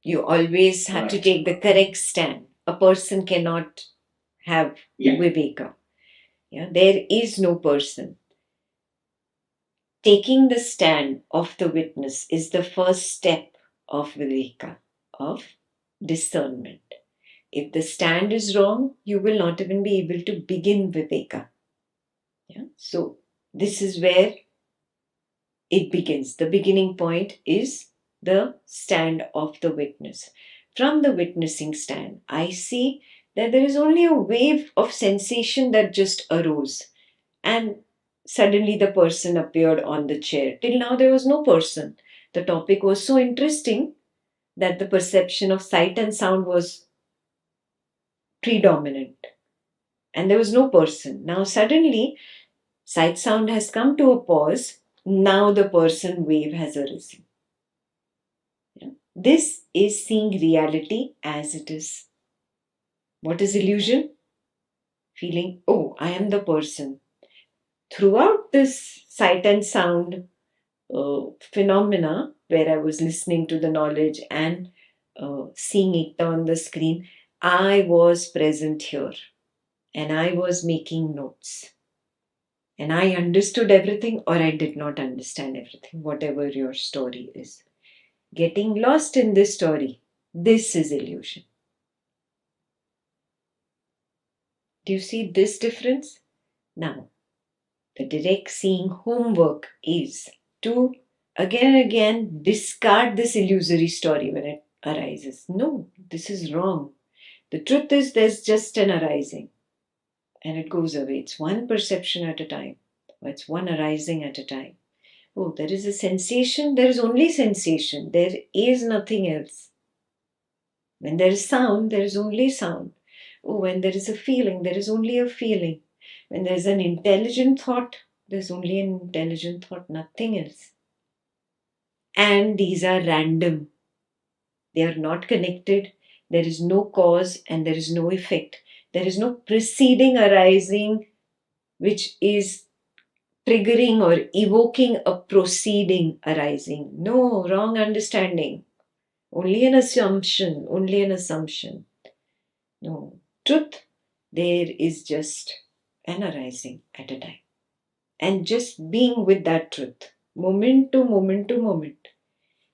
You always have to take the correct stand. A person cannot have viveka. Yeah? There is no person. Taking the stand of the witness is the first step of viveka, of discernment. If the stand is wrong, you will not even be able to begin viveka. Yeah? So this is where it begins. The beginning point is the stand of the witness. From the witnessing stand, I see that there is only a wave of sensation that just arose, and suddenly the person appeared on the chair. Till now, there was no person. The topic was so interesting that the perception of sight and sound was predominant, and there was no person. Now, suddenly, sight sound has come to a pause. Now, the person wave has arisen. This is seeing reality as it is. What is illusion? Feeling, oh, I am the person. Throughout this sight and sound phenomena, where I was listening to the knowledge and seeing it on the screen, I was present here and I was making notes. And I understood everything or I did not understand everything, whatever your story is. Getting lost in this story, this is illusion. Do you see this difference? Now, the direct seeing homework is to again and again discard this illusory story when it arises. No, this is wrong. The truth is there's just an arising and it goes away. It's one perception at a time, or it's one arising at a time. Oh, there is a sensation, there is only sensation, there is nothing else. When there is sound, there is only sound. Oh, when there is a feeling, there is only a feeling. When there is an intelligent thought, there's only an intelligent thought, nothing else. And these are random. They are not connected. There is no cause and there is no effect. There is no preceding arising which is triggering or evoking a proceeding arising. No, wrong understanding. Only an assumption, only an assumption. No, truth, there is just an arising at a time. And just being with that truth, moment to moment to moment,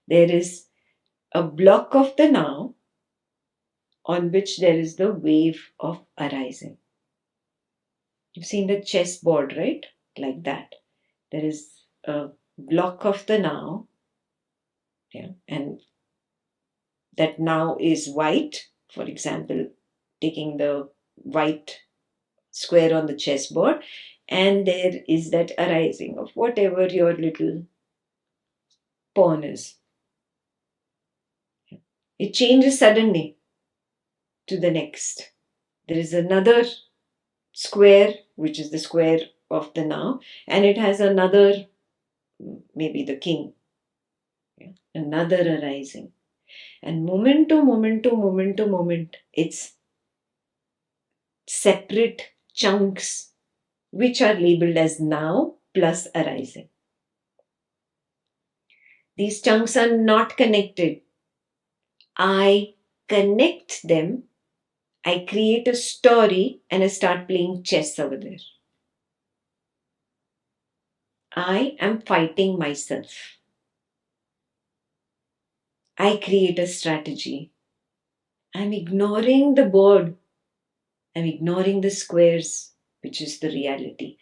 there is a block of the now on which there is the wave of arising. You've seen the chessboard, right? Like that. There is a block of the now, yeah, and that now is white. For example, taking the white square on the chessboard, and there is that arising of whatever your little pawn is. It changes suddenly to the next. There is another square, which is the square of the now, and it has another, maybe the king, yeah, another arising. And moment to moment to moment to moment, it's separate chunks which are labeled as now plus arising. These chunks are not connected. I connect them, I create a story, and I start playing chess over there. I am fighting myself. I create a strategy. I'm ignoring the board. I'm ignoring the squares, which is the reality.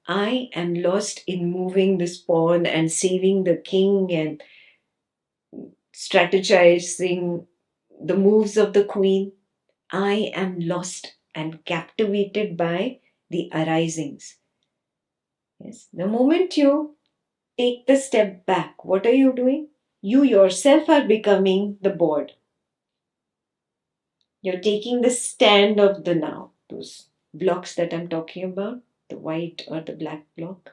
I am lost in moving this pawn and saving the king and strategizing the moves of the queen. I am lost and captivated by the arisings. Yes. The moment you take the step back, what are you doing? You yourself are becoming the board. You're taking the stand of the now, those blocks that I'm talking about, the white or the black block.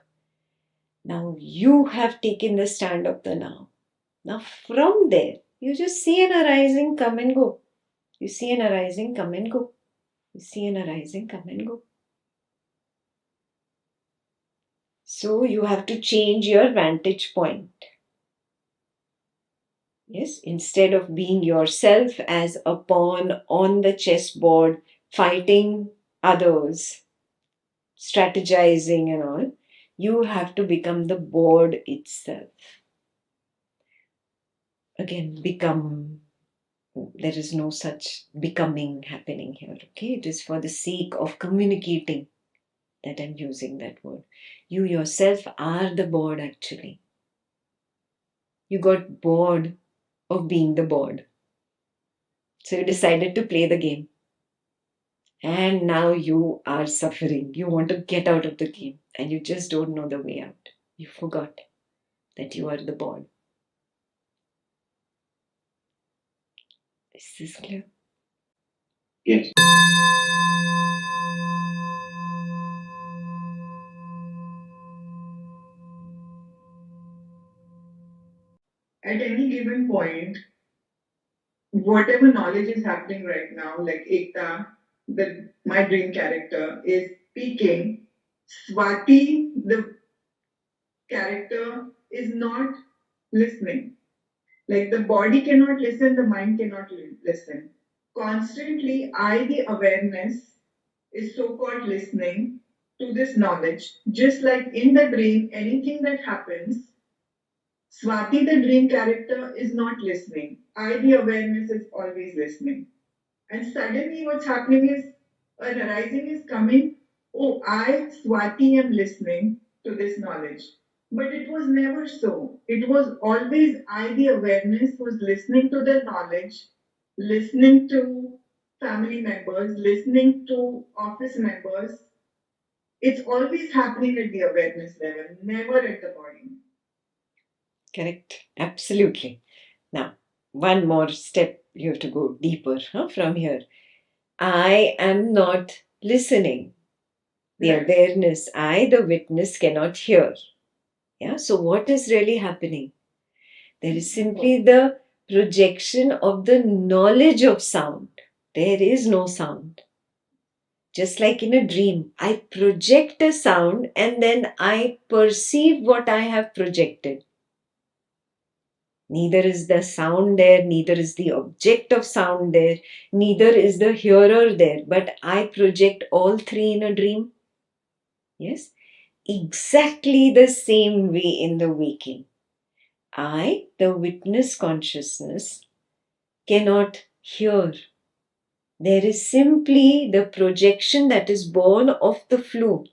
Now you have taken the stand of the now. Now from there, you just see an arising come and go. You see an arising come and go. You see an arising come and go. So you have to change your vantage point. Yes, instead of being yourself as a pawn on the chessboard, fighting others, strategizing and all, you have to become the board itself. Again, become. There is no such becoming happening here. Okay, it is for the sake of communicating that I'm using that word. You yourself are the board actually. You got bored of being the board. So you decided to play the game. And now you are suffering. You want to get out of the game and you just don't know the way out. You forgot that you are the board. Is this clear? Yes. At any given point, whatever knowledge is happening right now, like Ekta, my dream character, is speaking, Swati, the character, is not listening. Like the body cannot listen, the mind cannot listen. Constantly, the awareness, is so called listening to this knowledge. Just like in the dream, anything that happens, Swati, the dream character, is not listening. The awareness, is always listening. And suddenly, what's happening is an arising is coming. Oh, Swati, am listening to this knowledge. But it was never so. It was always the awareness, was listening to the knowledge, listening to family members, listening to office members. It's always happening at the awareness level, never at the body. Correct. Absolutely. Now, one more step. You have to go deeper from here. I am not listening. The Right. awareness, I, the witness, cannot hear. Yeah. So, what is really happening? There is simply the projection of the knowledge of sound. There is no sound. Just like in a dream, I project a sound and then I perceive what I have projected. Neither is the sound there, neither is the object of sound there, neither is the hearer there, but I project all three in a dream. Yes, exactly the same way in the waking. I, the witness consciousness, cannot hear. There is simply the projection that is born of the flow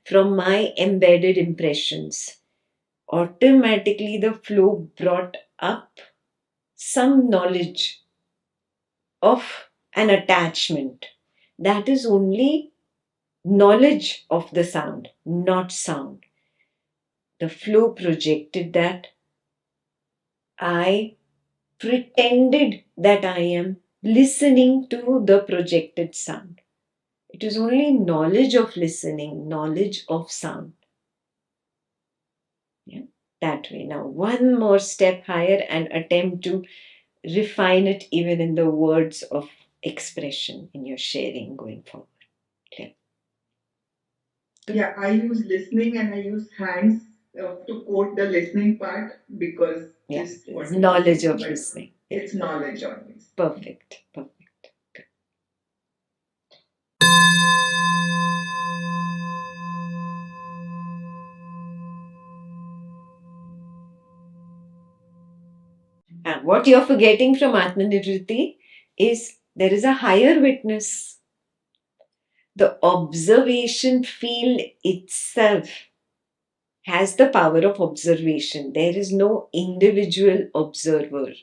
from my embedded impressions. Automatically, the flow brought up some knowledge of an attachment. That is only knowledge of the sound, not sound. The flow projected that. I pretended that I am listening to the projected sound. It is only knowledge of listening, knowledge of sound. Yeah, that way. Now, one more step higher and attempt to refine it even in the words of expression in your sharing going forward. Clear? Yeah, I use listening and I use hands to quote the listening part because Yes, this what knowledge of listening. it's knowledge always. Perfect. Perfect. And what you're forgetting from Atmanivritti is there is a higher witness. The observation field itself has the power of observation. There is no individual observer.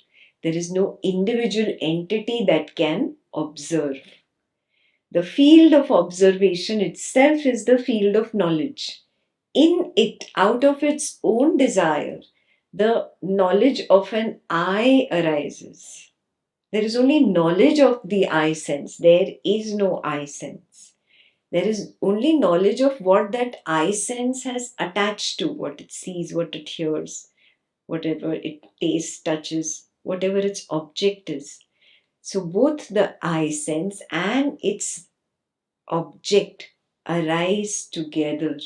There is no individual entity that can observe. The field of observation itself is the field of knowledge. In it, out of its own desire, the knowledge of an I arises. There is only knowledge of the I sense. There is no I sense. There is only knowledge of what that I sense has attached to, what it sees, what it hears, whatever it tastes, touches, whatever its object is. So both the I sense and its object arise together.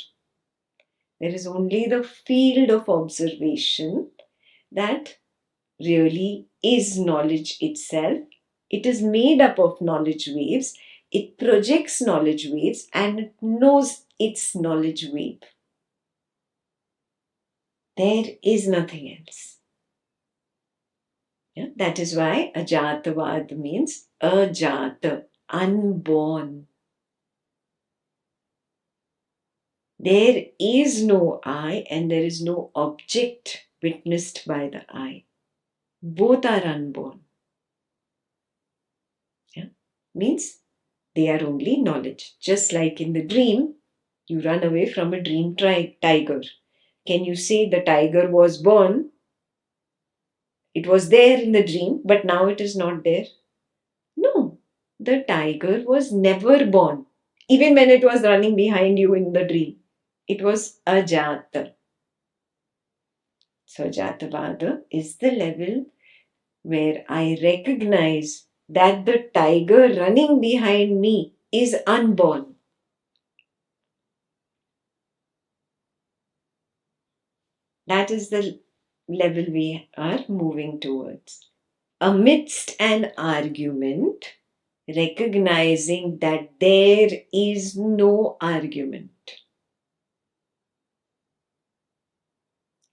There is only the field of observation that really is knowledge itself. It is made up of knowledge waves. It projects knowledge waves and it knows its knowledge wave. There is nothing else. Yeah? That is why Ajatavad means Ajata, unborn. There is no I and there is no object witnessed by the I. Both are unborn. Yeah? Means they are only knowledge. Just like in the dream, you run away from a dream tiger. Can you say the tiger was born? It was there in the dream, but now it is not there? No, the tiger was never born. Even when it was running behind you in the dream, it was ajata. So Ajatavada is the level where I recognize that the tiger running behind me is unborn. That is the level we are moving towards. Amidst an argument, recognizing that there is no argument.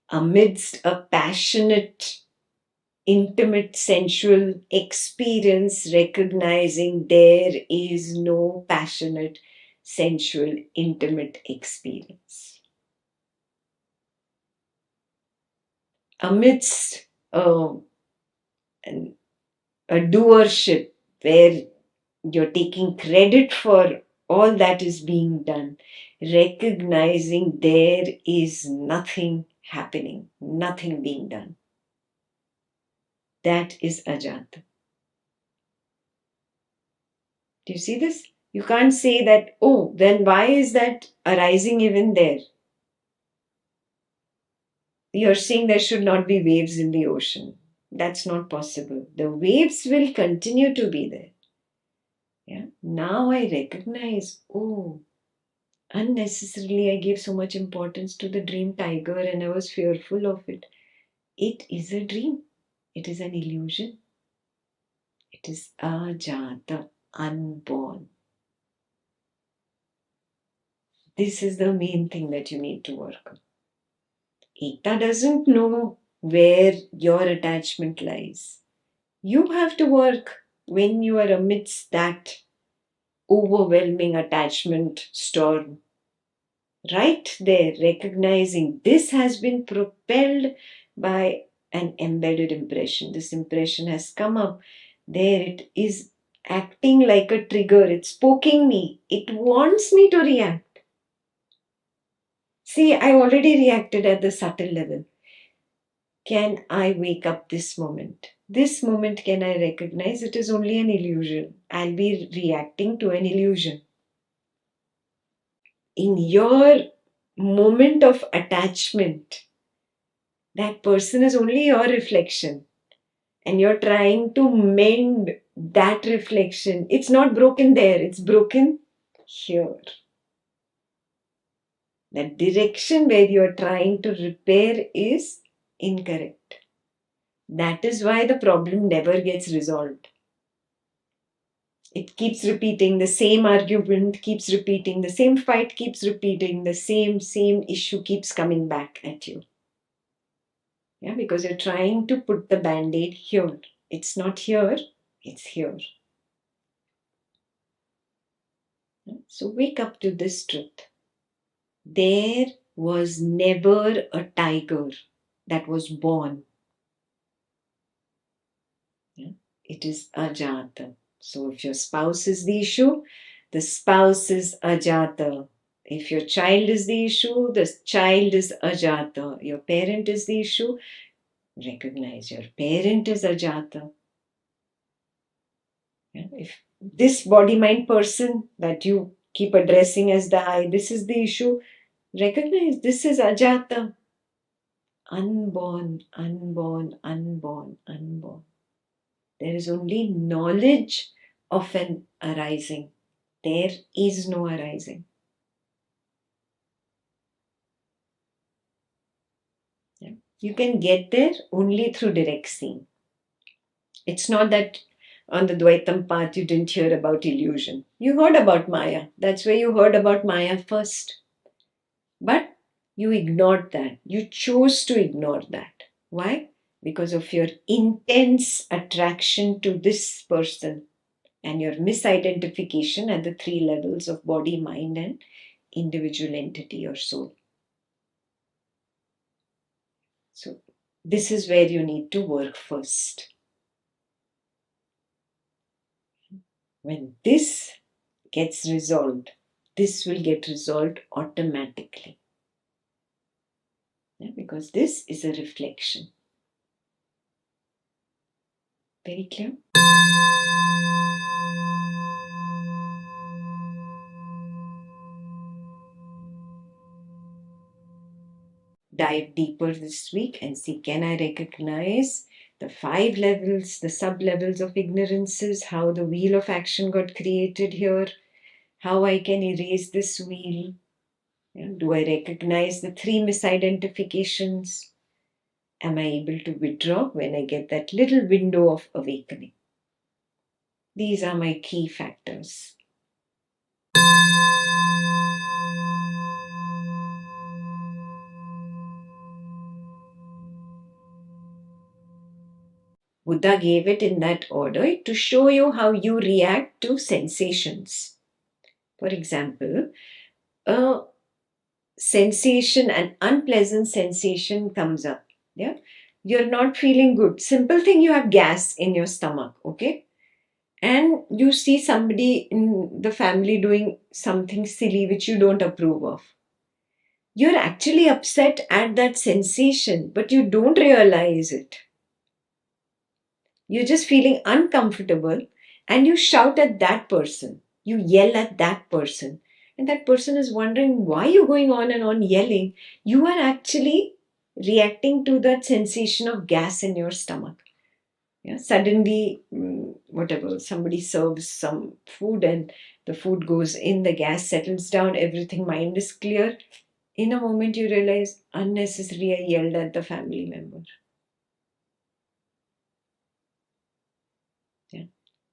Amidst a passionate, intimate, sensual experience, recognizing there is no passionate, sensual, intimate experience. Amidst a doership where you're taking credit for all that is being done, recognizing there is nothing happening, nothing being done. That is Ajata. Do you see this? You can't say that, oh, then why is that arising even there? You're saying there should not be waves in the ocean. That's not possible. The waves will continue to be there. Yeah. Now I recognize, oh, unnecessarily I gave so much importance to the dream tiger and I was fearful of it. It is a dream. It is an illusion. It is ajata, unborn. This is the main thing that you need to work on. Ekta doesn't know where your attachment lies. You have to work when you are amidst that overwhelming attachment storm. Right there, recognizing this has been propelled by an embedded impression. This impression has come up. There it is acting like a trigger. It's poking me. It wants me to react. See, I already reacted at the subtle level. Can I wake up this moment? This moment, can I recognize it is only an illusion? I'll be reacting to an illusion. In your moment of attachment, that person is only your reflection. And you're trying to mend that reflection. It's not broken there, it's broken here. That direction where you're trying to repair is incorrect. That is why the problem never gets resolved. It keeps repeating the same argument, keeps repeating the same fight, keeps repeating the same issue keeps coming back at you. Yeah, because you're trying to put the band-aid here. It's not here, it's here. So wake up to this truth. There was never a tiger that was born. Yeah? It is ajata. So if your spouse is the issue, the spouse is ajata. If your child is the issue, the child is ajata. Your parent is the issue, recognize your parent is ajata. Yeah? If this body-mind person that you keep addressing as the I, this is the issue, recognize this is ajata. Unborn, unborn, unborn, unborn. There is only knowledge of an arising. There is no arising. Yeah. You can get there only through direct seeing. It's not that on the Dvaitam path you didn't hear about illusion. You heard about Maya. That's where you heard about Maya first. But you ignored that. You chose to ignore that. Why? Because of your intense attraction to this person and your misidentification at the three levels of body, mind, and individual entity or soul. So, this is where you need to work first. When this gets resolved, this will get resolved automatically. Yeah, because this is a reflection. Very clear? Dive deeper this week and see, can I recognize the 5 levels, the sub levels of ignorances, how the wheel of action got created here, how I can erase this wheel. Yeah, do I recognize the 3 misidentifications? Am I able to withdraw when I get that little window of awakening? These are my key factors. Buddha gave it in that order to show you how you react to sensations. For example, a sensation, an unpleasant sensation comes up. Yeah, you're not feeling good. Simple thing, you have gas in your stomach. Okay, and you see somebody in the family doing something silly which you don't approve of. You're actually upset at that sensation, but you don't realize it. You're just feeling uncomfortable and you shout at that person. You yell at that person. And that person is wondering why you're going on and on yelling. You are actually reacting to that sensation of gas in your stomach. Yeah, suddenly, whatever, somebody serves some food and the food goes in, the gas settles down, everything, mind is clear. In a moment, you realize unnecessarily I yelled at the family member. Yeah.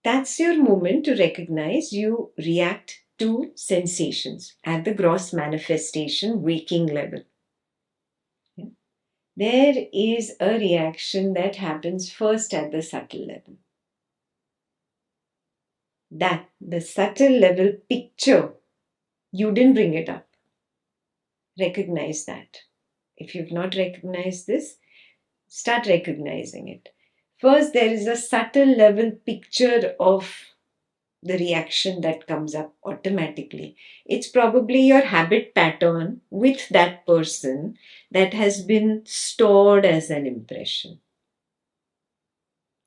That's your moment to recognize you react to sensations at the gross manifestation waking level. Yeah. There is a reaction that happens first at the subtle level. That, the subtle level picture, you didn't bring it up. Recognize that. If you've not recognized this, start recognizing it. First, there is a subtle level picture of the reaction that comes up automatically. It's probably your habit pattern with that person that has been stored as an impression.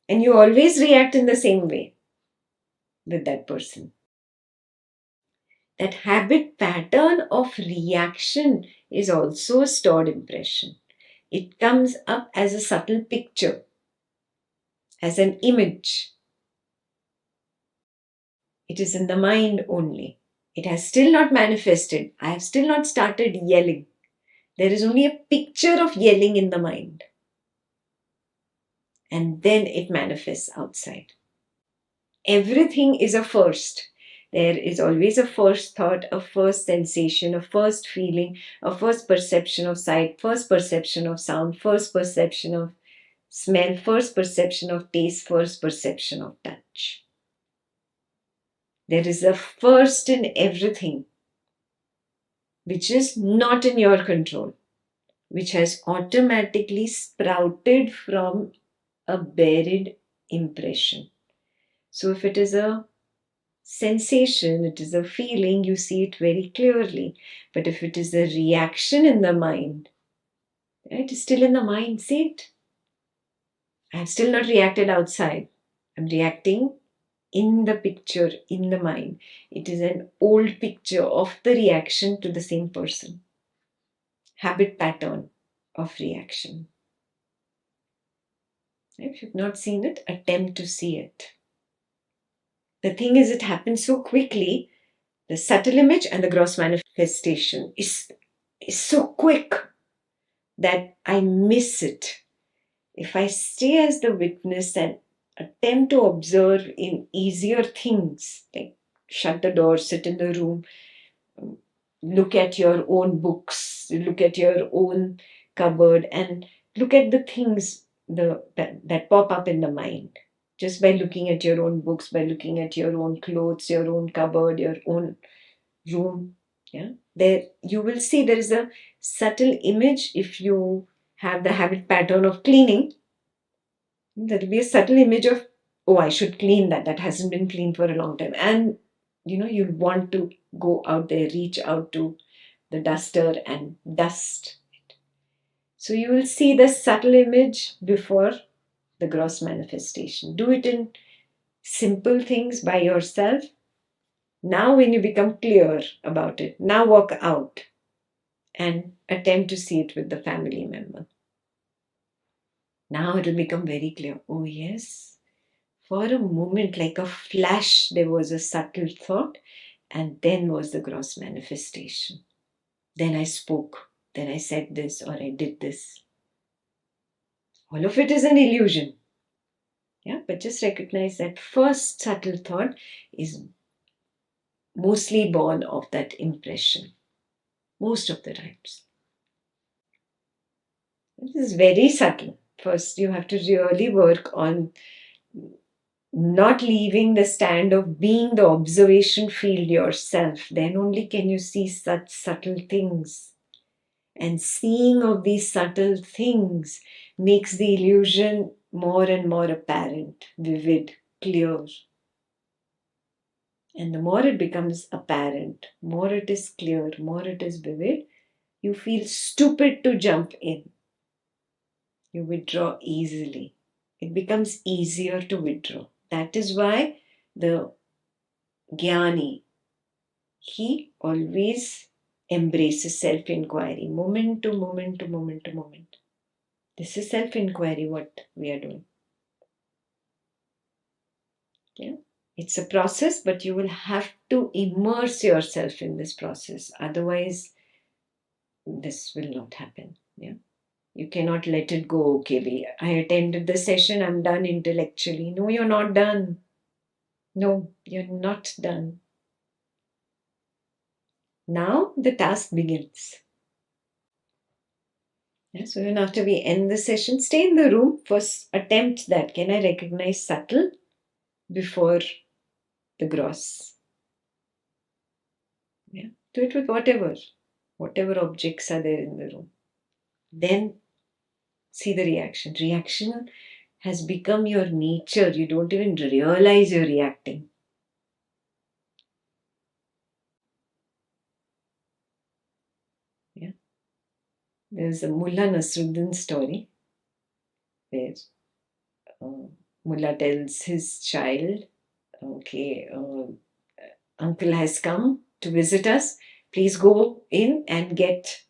And you always react in the same way with that person. That habit pattern of reaction is also a stored impression. It comes up as a subtle picture, as an image. It is in the mind only. It has still not manifested. I have still not started yelling. There is only a picture of yelling in the mind. And then it manifests outside. Everything is a first. There is always a first thought, a first sensation, a first feeling, a first perception of sight, first perception of sound, first perception of smell, first perception of taste, first perception of touch. There is a first in everything, which is not in your control, which has automatically sprouted from a buried impression. So if it is a sensation, it is a feeling, you see it very clearly. But if it is a reaction in the mind, it is still in the mind, see it? I have still not reacted outside. I'm reacting in the picture, in the mind. It is an old picture of the reaction to the same person. Habit pattern of reaction. If you've not seen it, attempt to see it. The thing is, it happens so quickly. The subtle image and the gross manifestation is so quick. that I miss it. If I stay as the witness and attempt to observe in easier things, like shut the door, sit in the room, look at your own books, look at your own cupboard, and look at the things that pop up in the mind. Just by looking at your own books, by looking at your own clothes, your own cupboard, your own room. Yeah, there you will see there is a subtle image. If you have the habit pattern of cleaning, there will be a subtle image of, oh, I should clean that hasn't been cleaned for a long time, and you want to go out there, reach out to the duster and dust. So you will see the subtle image before the gross manifestation. Do it in simple things by yourself. Now when you become clear about it, now walk out and attempt to see it with the family member. Now it will become very clear. Oh yes, for a moment, like a flash, there was a subtle thought, and then was the gross manifestation. Then I spoke, then I said this or I did this. All of it is an illusion. Yeah, but just recognize that first subtle thought is mostly born of that impression, most of the times. This is very subtle. First, you have to really work on not leaving the stand of being the observation field yourself. Then only can you see such subtle things. And seeing of these subtle things makes the illusion more and more apparent, vivid, clear. And the more it becomes apparent, more it is clear, more it is vivid, you feel stupid to jump in. You withdraw easily. It becomes easier to withdraw. That is why the Jnani, he always embraces self-inquiry, moment to moment to moment to moment. This is self-inquiry, what we are doing. Yeah? It's a process, but you will have to immerse yourself in this process. Otherwise, this will not happen. Yeah. You cannot let it go. Okay, I attended the session, I'm done intellectually. No, you're not done. No, you're not done. Now the task begins. Yeah, so even after we end the session, stay in the room. First, attempt that. Can I recognize subtle before the gross? Yeah. Do it with whatever objects are there in the room. Then see the reaction. Reaction has become your nature. You don't even realize you're reacting. Yeah. There's a Mullah Nasruddin story where uh, Mullah tells his child, okay, uncle has come to visit us. Please go in and get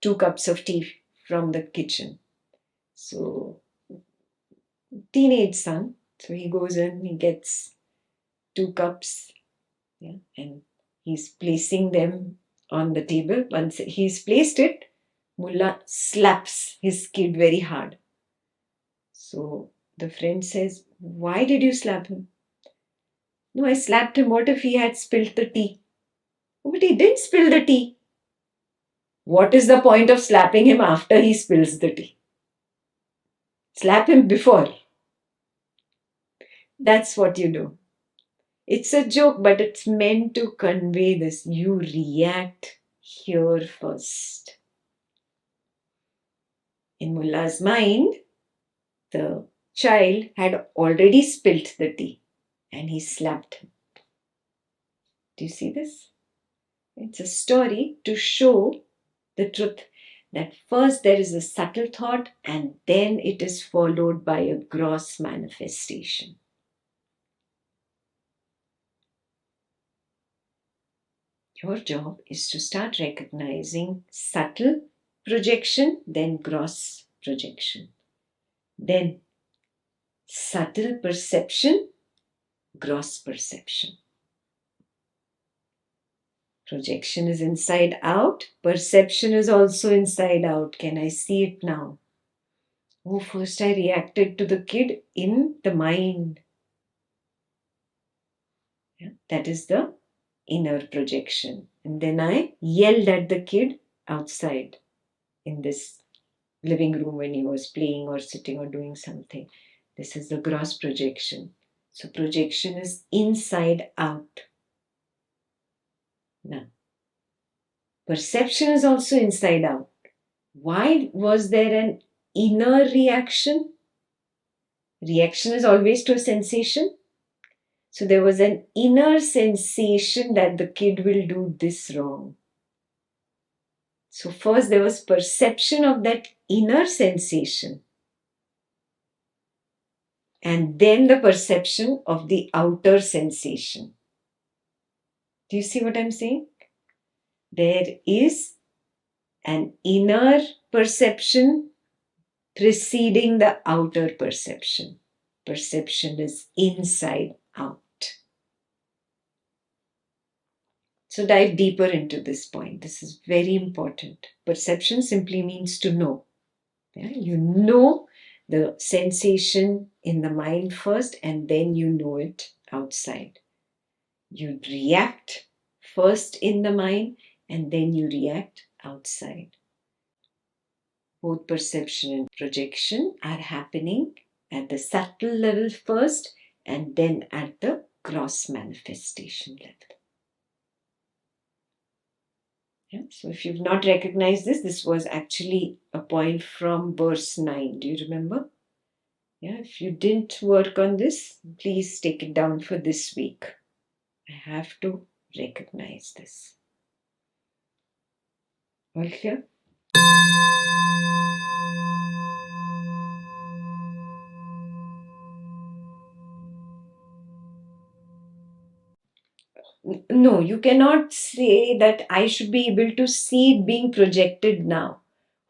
2 cups of tea from the kitchen. So, teenage son, so he goes in, he gets 2 cups, yeah, and he's placing them on the table. Once he's placed it, Mullah slaps his kid very hard. So the friend says, why did you slap him? No, I slapped him. What if he had spilled the tea? "Oh, but he didn't spill the tea. What is the point of slapping him after he spills the tea? Slap him before. That's what you do. It's a joke, but it's meant to convey this. You react here first. In Mullah's mind, the child had already spilt the tea and he slapped him. Do you see this? It's a story to show the truth that first there is a subtle thought and then it is followed by a gross manifestation. Your job is to start recognizing subtle projection, then gross projection, then subtle perception, gross perception. Projection is inside out. Perception is also inside out. Can I see it now? Oh, first I reacted to the kid in the mind. Yeah, that is the inner projection. And then I yelled at the kid outside in this living room when he was playing or sitting or doing something. This is the gross projection. So projection is inside out. Now, perception is also inside out. Why was there an inner reaction? Reaction is always to a sensation. So there was an inner sensation that the kid will do this wrong. So first there was perception of that inner sensation. And then the perception of the outer sensation. Do you see what I'm saying? There is an inner perception preceding the outer perception. Perception is inside out. So dive deeper into this point. This is very important. Perception simply means to know. Yeah? You know the sensation in the mind first, and then you know it outside. You react first in the mind, and then you react outside. Both perception and projection are happening at the subtle level first, and then at the gross manifestation level. Yeah? So if you've not recognized this, this was actually a point from verse 9. Do you remember? Yeah, if you didn't work on this, please take it down for this week. I have to recognize this. All clear? No, you cannot say that I should be able to see it being projected now.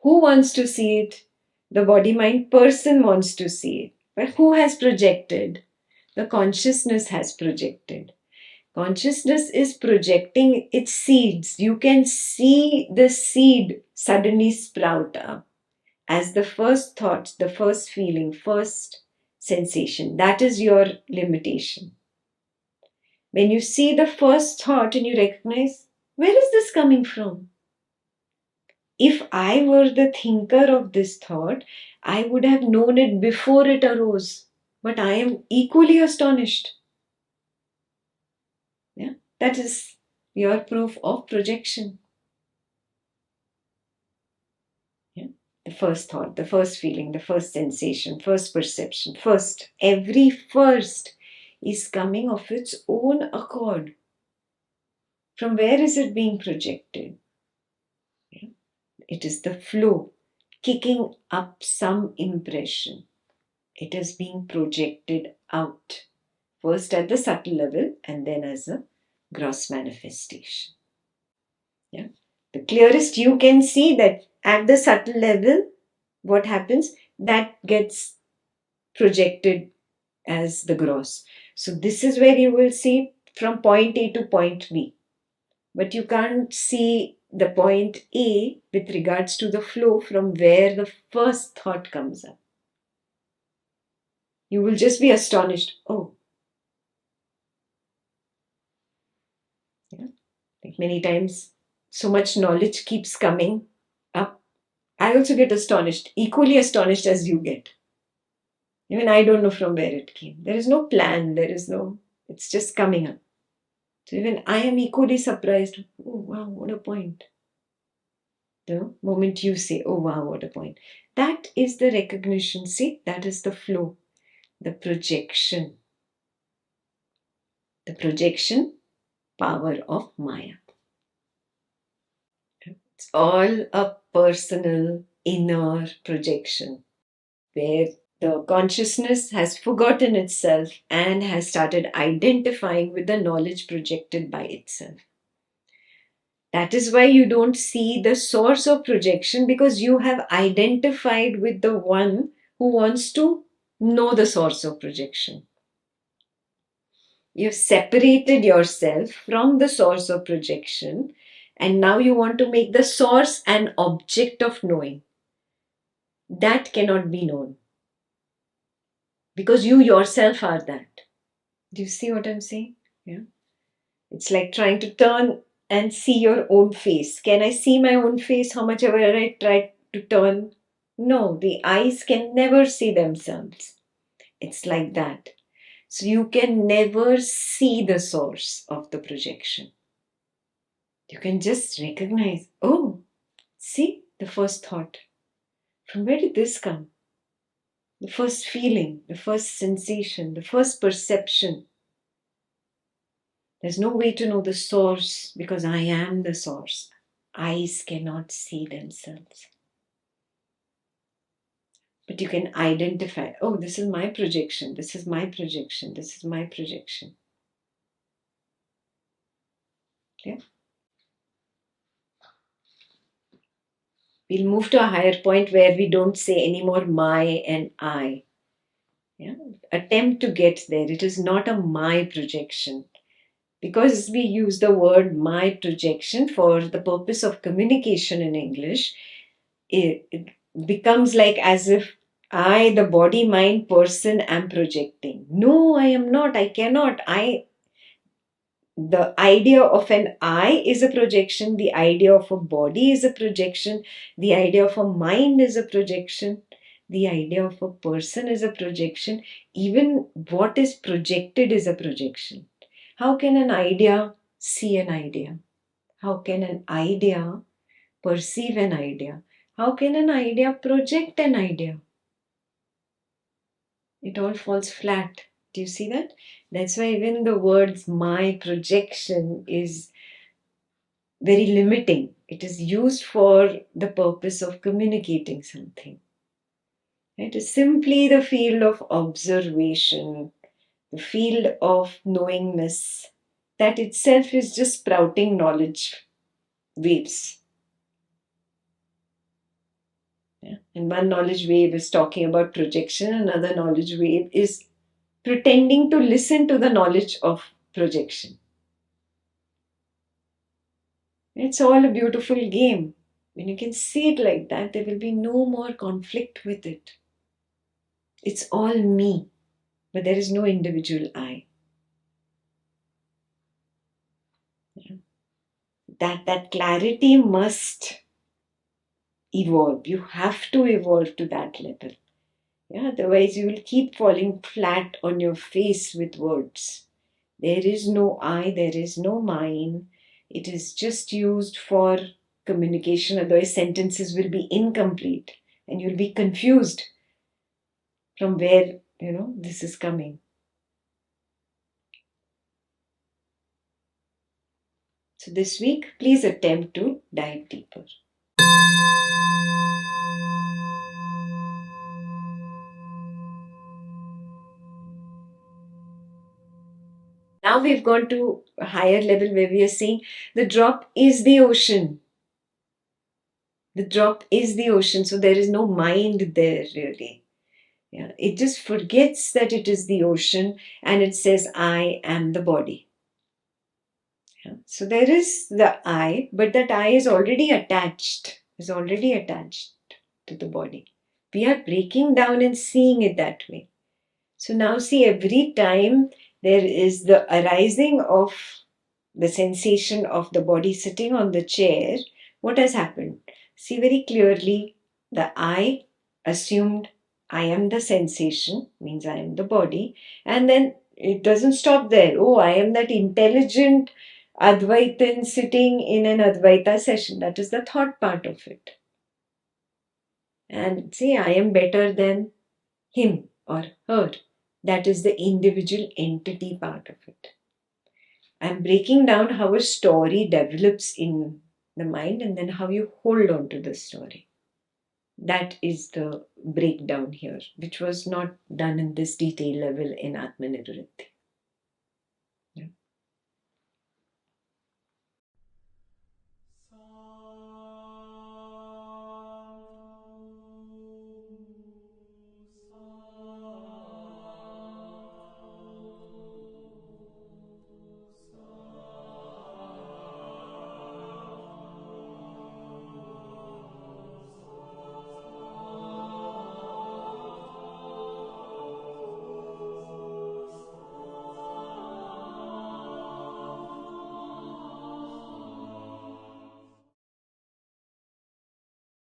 Who wants to see it? The body mind person wants to see it. But who has projected? The consciousness has projected. Consciousness is projecting its seeds. You can see the seed suddenly sprout up as the first thought, the first feeling, first sensation. That is your limitation. When you see the first thought and you recognize, where is this coming from? If I were the thinker of this thought, I would have known it before it arose. But I am equally astonished. Yeah, that is your proof of projection. Yeah? The first thought, the first feeling, the first sensation, first perception, first. Every first is coming of its own accord. From where is it being projected? Yeah? It is the flow kicking up some impression. It is being projected out. First at the subtle level and then as a gross manifestation. Yeah? The clearest you can see that at the subtle level, what happens? That gets projected as the gross. So this is where you will see from point A to point B. But you can't see the point A with regards to the flow from where the first thought comes up. You will just be astonished. Oh. Yeah. Like many times, so much knowledge keeps coming up. I also get astonished, equally astonished as you get. Even I don't know from where it came. There is no plan. It's just coming up. So even I am equally surprised. Oh, wow, what a point. The moment you say, oh, wow, what a point. That is the recognition. See, that is the flow, the projection. The projection power of Maya. It's all a personal inner projection where the consciousness has forgotten itself and has started identifying with the knowledge projected by itself. That is why you don't see the source of projection, because you have identified with the one who wants to know the source of projection. You've separated yourself from the source of projection, and now you want to make the source an object of knowing. That cannot be known because you yourself are that. Do you see what I'm saying? Yeah. It's like trying to turn and see your own face. Can I see my own face how much ever I try to turn? No, the eyes can never see themselves. It's like that. So you can never see the source of the projection. You can just recognize, oh, see the first thought. From where did this come? The first feeling, the first sensation, the first perception. There's no way to know the source because I am the source. Eyes cannot see themselves. But you can identify, oh, this is my projection, this is my projection, this is my projection. Yeah? We'll move to a higher point where we don't say anymore my and I. Yeah? Attempt to get there. It is not a my projection. Because we use the word my projection for the purpose of communication in English, it becomes like as if I, the body, mind person, am projecting. No, I am not. I cannot. The idea of an I is a projection. The idea of a body is a projection. The idea of a mind is a projection. The idea of a person is a projection. Even what is projected is a projection. How can an idea see an idea? How can an idea perceive an idea? How can an idea project an idea? It all falls flat. Do you see that? That's why even the words my projection is very limiting. It is used for the purpose of communicating something. It is simply the field of observation, the field of knowingness. That itself is just sprouting knowledge waves. Yeah. And one knowledge wave is talking about projection, another knowledge wave is pretending to listen to the knowledge of projection. It's all a beautiful game. When you can see it like that, there will be no more conflict with it. It's all me, but there is no individual I. Yeah. That clarity must evolve. You have to evolve to that level. Yeah, otherwise you will keep falling flat on your face with words. There is no I, there is no mine. It is just used for communication, otherwise sentences will be incomplete and you'll be confused from where, this is coming. So this week, please attempt to dive deeper. Now we've gone to a higher level where we are saying the drop is the ocean. The drop is the ocean, so there is no mind there really. Yeah, it just forgets that it is the ocean and it says, I am the body. Yeah. So there is the I, but that I is already attached to the body. We are breaking down and seeing it that way. So now see, every time there is the arising of the sensation of the body sitting on the chair, what has happened? See very clearly, the I assumed I am the sensation, means I am the body, and then it doesn't stop there. Oh, I am that intelligent Advaitin sitting in an Advaita session. That is the thought part of it. And see, I am better than him or her. That is the individual entity part of it. I'm breaking down how a story develops in the mind and then how you hold on to the story. That is the breakdown here, which was not done in this detail level in Atmanivritti.